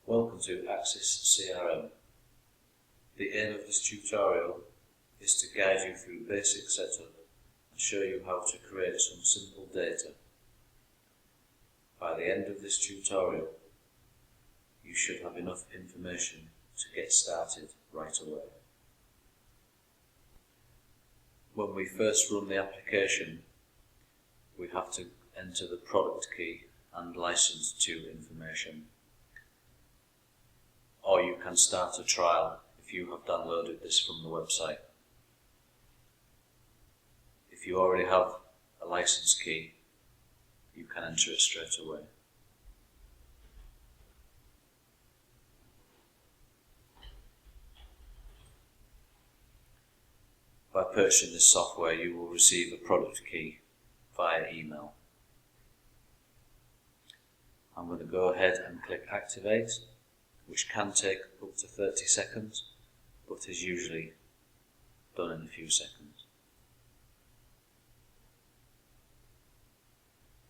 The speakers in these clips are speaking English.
Welcome to Axis CRM. The aim of this tutorial is to guide you through basic setup and show you how to create some simple data. By the end of this tutorial, you should have enough information to get started right away. When we first run the application, we have to enter the product key and license to information. Or you can start a trial if you have downloaded this from the website. If you already have a license key, you can enter it straight away. By purchasing this software, you will receive a product key via email. I'm going to go ahead and click Activate, which can take up to 30 seconds, but is usually done in a few seconds.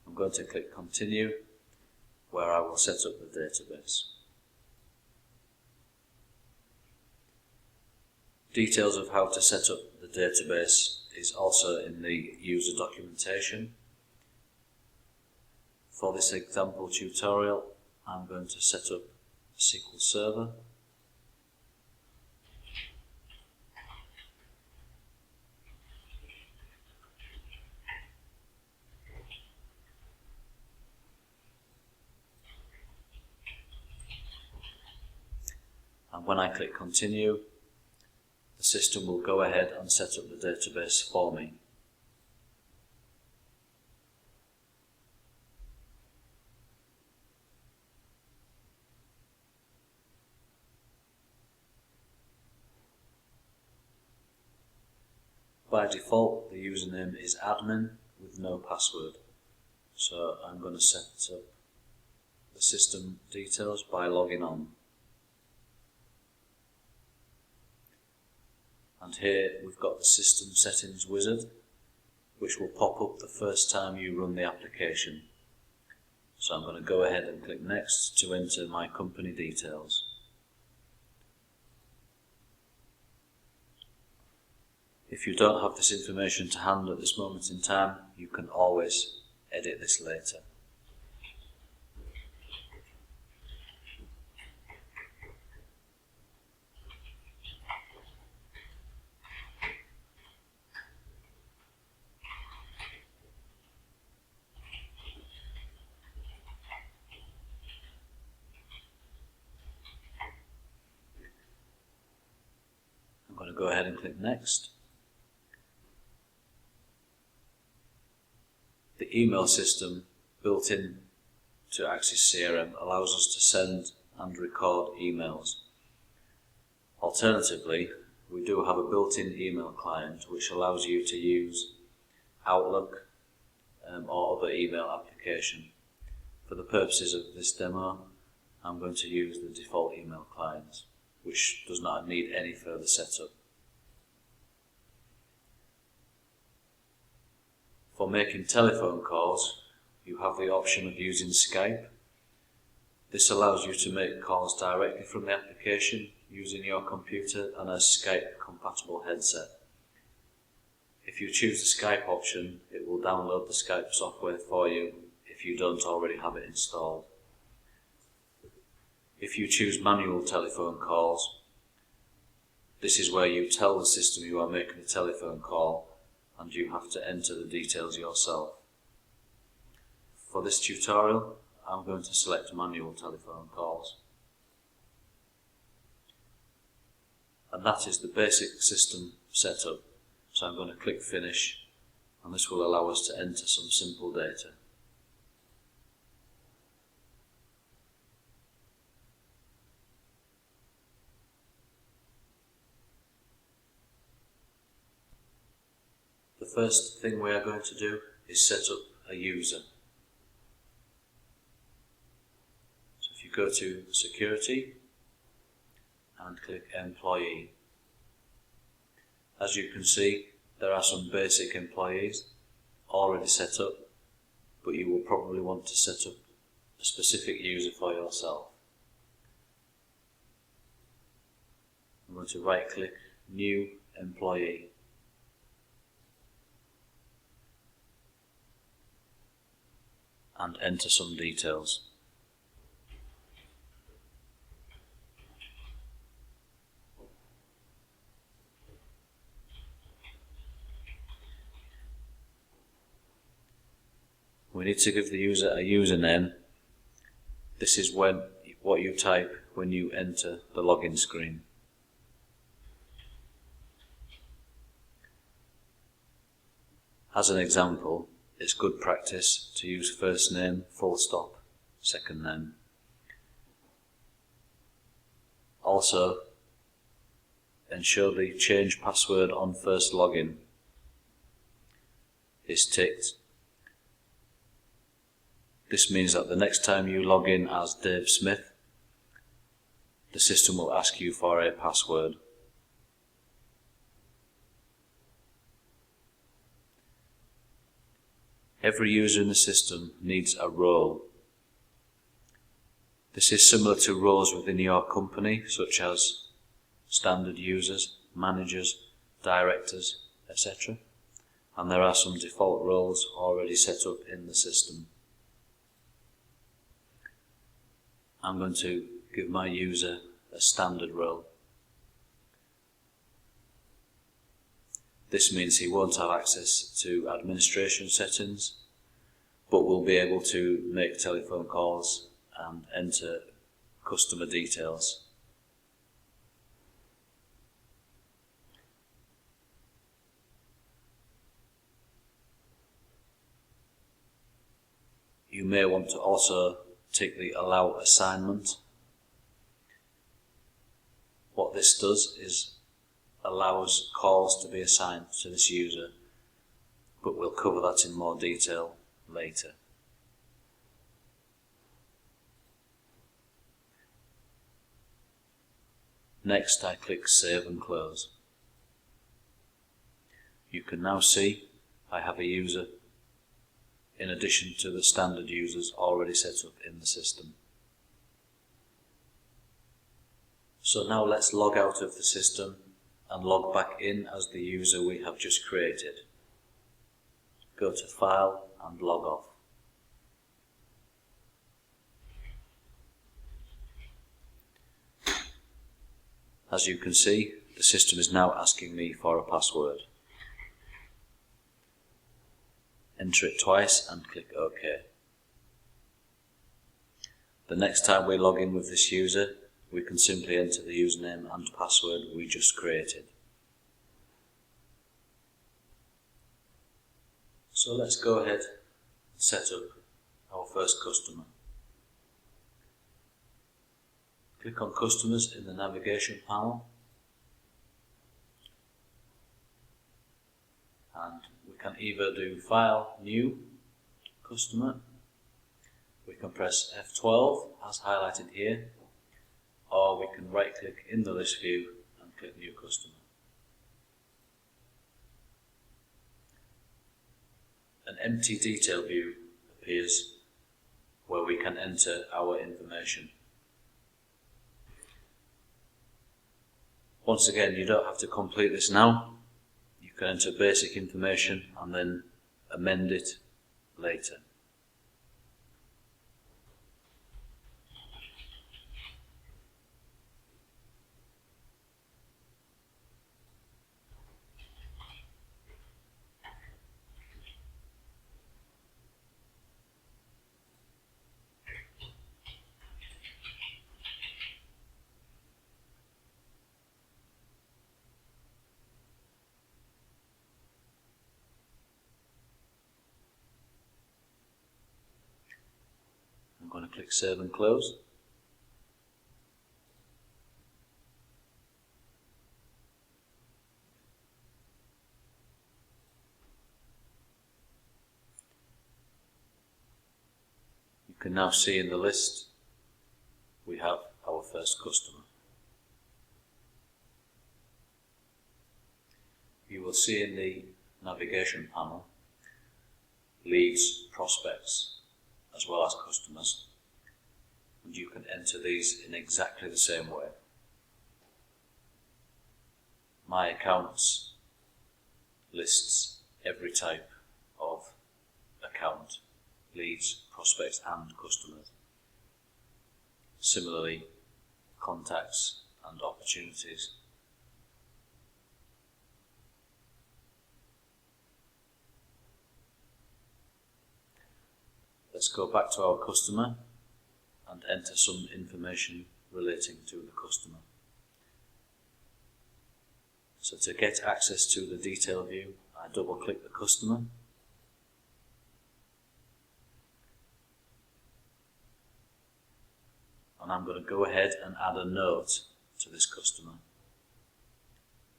I'm going to click Continue, where I will set up the database. Details of how to set up the database is also in the user documentation. For this example tutorial, I'm going to set up a SQL Server. And when I click Continue, the system will go ahead and set up the database for me. By default, the username is admin with no password. So I'm going to set up the system details by logging on. And here we've got the system settings wizard, which will pop up the first time you run the application. So I'm going to go ahead and click Next to enter my company details. If you don't have this information to hand at this moment in time, you can always edit this later. I'm going to go ahead and click Next. The email system built in to Axis CRM allows us to send and record emails. Alternatively, we do have a built-in email client which allows you to use Outlook or other email application. For the purposes of this demo, I'm going to use the default email client, which does not need any further setup. For making telephone calls, you have the option of using Skype. This allows you to make calls directly from the application using your computer and a Skype compatible headset. If you choose the Skype option, it will download the Skype software for you if you don't already have it installed. If you choose manual telephone calls, this is where you tell the system you are making a telephone call and you have to enter the details yourself. For this tutorial, I'm going to select manual telephone calls. And that is the basic system setup. So I'm going to click Finish, and this will allow us to enter some simple data. The first thing we are going to do is set up a user. So if you go to Security and click Employee, as you can see, there are some basic employees already set up, but you will probably want to set up a specific user for yourself. I'm going to right click New Employee. And enter some details. We need to give the user a username. This is what you type when you enter the login screen. As an example, it's good practice to use first name, full stop, second name. Also, ensure the change password on first login is ticked. This means that the next time you log in as Dave Smith, the system will ask you for a password. Every user in the system needs a role. This is similar to roles within your company, such as standard users, managers, directors, etc. And there are some default roles already set up in the system. I'm going to give my user a standard role. This means he won't have access to administration settings, but will be able to make telephone calls and enter customer details. You may want to also tick the Allow Assignment. What this does is allows calls to be assigned to this user, but we'll cover that in more detail later. Next, I click Save and Close. You can now see I have a user in addition to the standard users already set up in the system. So now let's log out of the system and log back in as the user we have just created. Go to File and Log Off. As you can see, the system is now asking me for a password. Enter it twice and click OK. The next time we log in with this user, we can simply enter the username and password we just created. So let's go ahead and set up our first customer. Click on Customers in the navigation panel, and we can either do File, New, Customer. We can press F12 as highlighted here, or we can right click in the list view and click New Customer. An empty detail view appears where we can enter our information. Once again, you don't have to complete this now. You can enter basic information and then amend it later. I'm going to click Save and Close. You can now see in the list we have our first customer. You will see in the navigation panel leads, prospects, as well as customers, and you can enter these in exactly the same way. My Accounts lists every type of account: leads, prospects and customers. Similarly, contacts and opportunities. Let's go back to our customer and enter some information relating to the customer. So to get access to the detail view, I double click the customer. And I'm going to go ahead and add a note to this customer.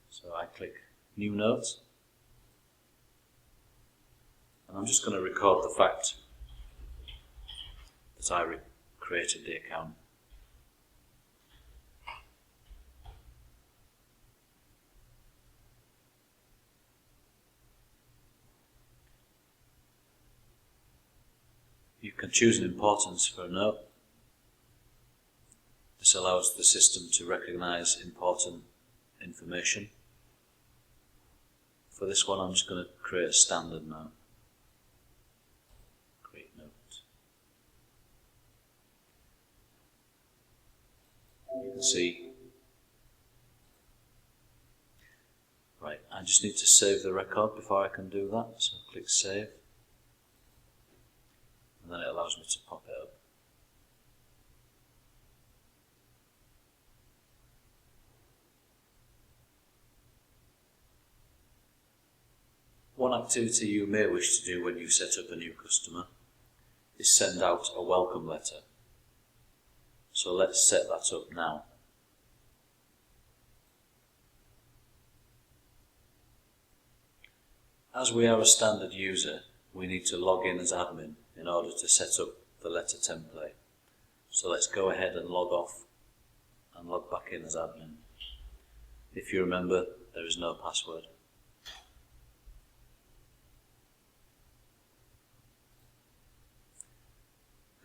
So I click New Note, and I'm just going to record the fact that I created the account. You can choose an importance for a note. This allows the system to recognize important information. For this one, I'm just going to create a standard note. Create note. You can see. Right, I just need to save the record before I can do that. So click Save. And then it allows me to pop it up. One activity you may wish to do when you set up a new customer is send out a welcome letter. So let's set that up now. As we are a standard user, we need to log in as admin in order to set up the letter template. So let's go ahead and log off and log back in as admin. If you remember, there is no password.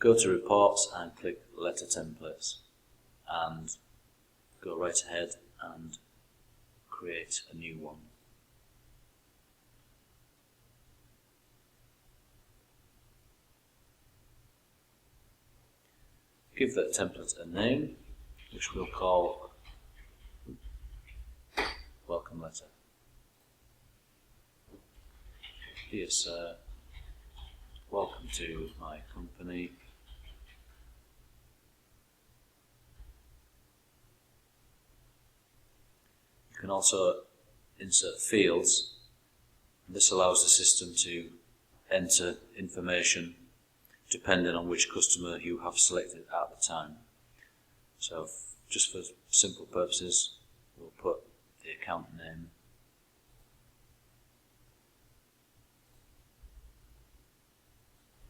Go to Reports and click Letter Templates, and go right ahead and create a new one. Give that template a name, which we'll call Welcome Letter. Dear Sir, welcome to my company. You can also insert fields. This allows the system to enter information depending on which customer you have selected at the time. So just for simple purposes, we'll put the account name.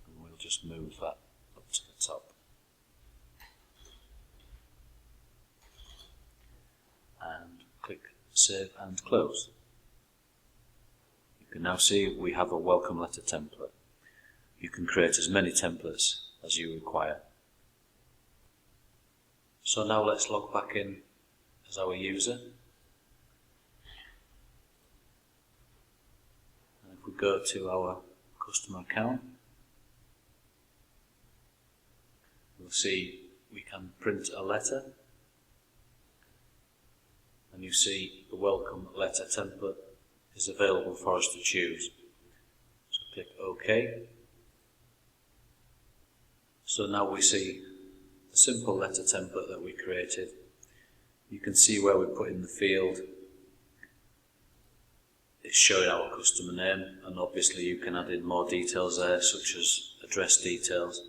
And we'll just move that up to the top. And click Save and Close. You can now see we have a welcome letter template. You can create as many templates as you require. So now let's log back in as our user. And if we go to our customer account, we'll see we can print a letter. And you see the welcome letter template is available for us to choose. So click OK. So now we see a simple letter template that we created. You can see where we put in the field. It's showing our customer name, and obviously you can add in more details there, such as address details,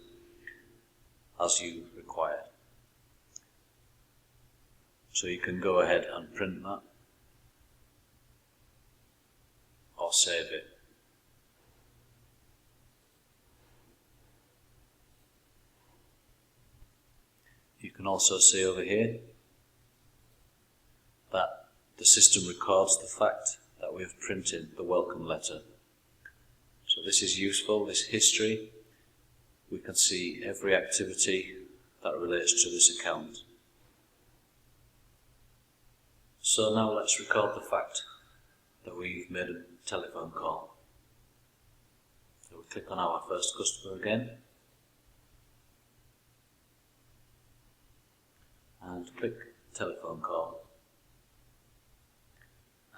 as you require. So you can go ahead and print that or save it. You can also see over here that the system records the fact that we have printed the welcome letter. So this is useful, this history. We can see every activity that relates to this account. So now let's record the fact that we've made a telephone call. So we click on our first customer again and click telephone call,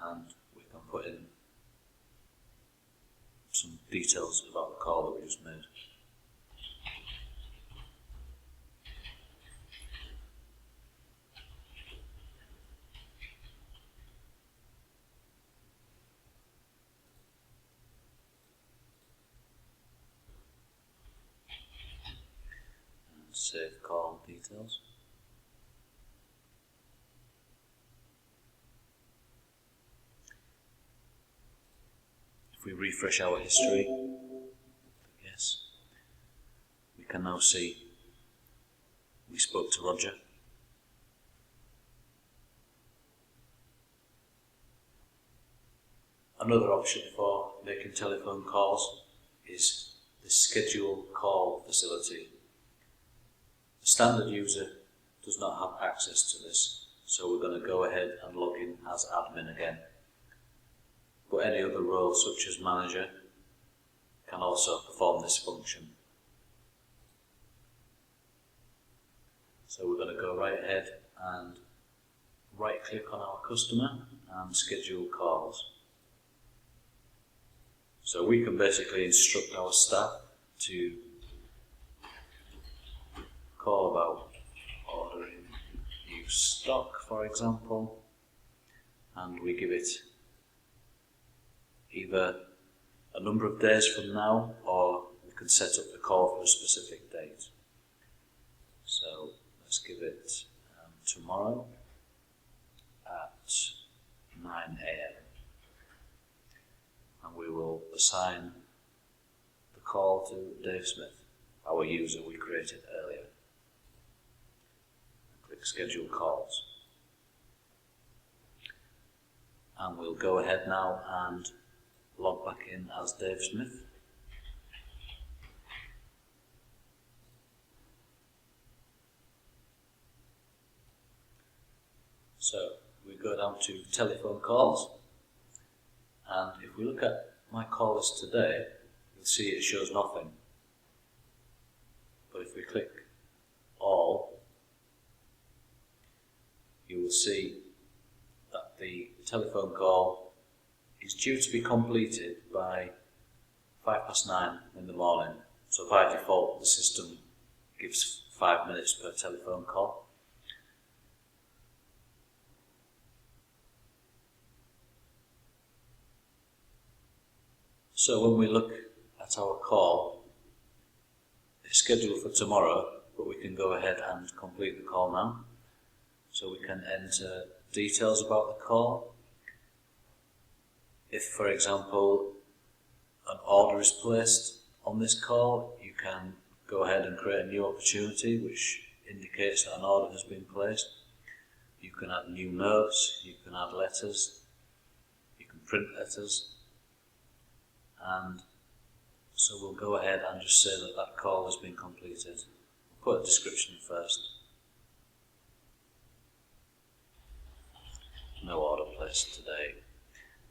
and we can put in some details about the call that we just made. And save call details. If we refresh our history, yes, we can now see we spoke to Roger. Another option for making telephone calls is the schedule call facility. The standard user does not have access to this, so we're going to go ahead and log in as admin again. But any other role such as manager can also perform this function. So we're going to go right ahead and right click on our customer and schedule calls. So we can basically instruct our staff to call about ordering new stock, for example, and we give it either a number of days from now, or we can set up the call for a specific date. So let's give it tomorrow at 9 AM. And we will assign the call to Dave Smith, our user we created earlier. Click schedule calls. And we'll go ahead now and log back in as Dave Smith. So we go down to telephone calls, and if we look at my call list today, you'll see it shows nothing. But if we click all, you will see that the telephone call is due to be completed by 9:05 in the morning. So by default the system gives 5 minutes per telephone call. So when we look at our call, it's scheduled for tomorrow, but we can go ahead and complete the call now. So we can enter details about the call. If, for example, an order is placed on this call, you can go ahead and create a new opportunity which indicates that an order has been placed. You can add new notes, you can add letters, you can print letters, and so we'll go ahead and just say that that call has been completed. We'll put a description first. No order placed today.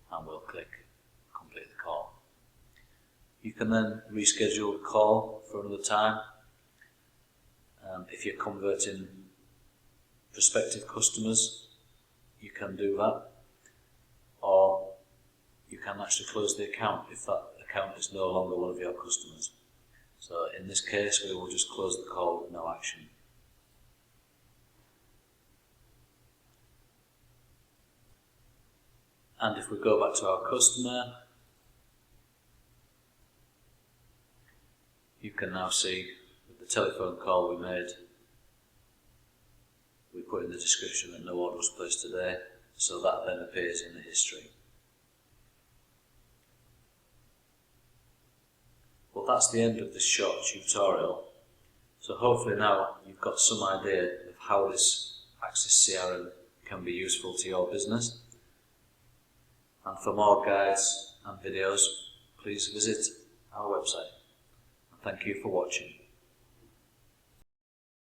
And we'll click complete the call. You can then reschedule the call for another time. If you're converting prospective customers, you can do that, or you can actually close the account if that account is no longer one of your customers. So in this case we will just close the call with no action. And if we go back to our customer, you can now see with the telephone call we made, we put in the description that no order was placed today, so that then appears in the history. Well, that's the end of this short tutorial. So hopefully now you've got some idea of how this Axis CRM can be useful to your business. And for more guides and videos, please visit our website. And thank you for watching.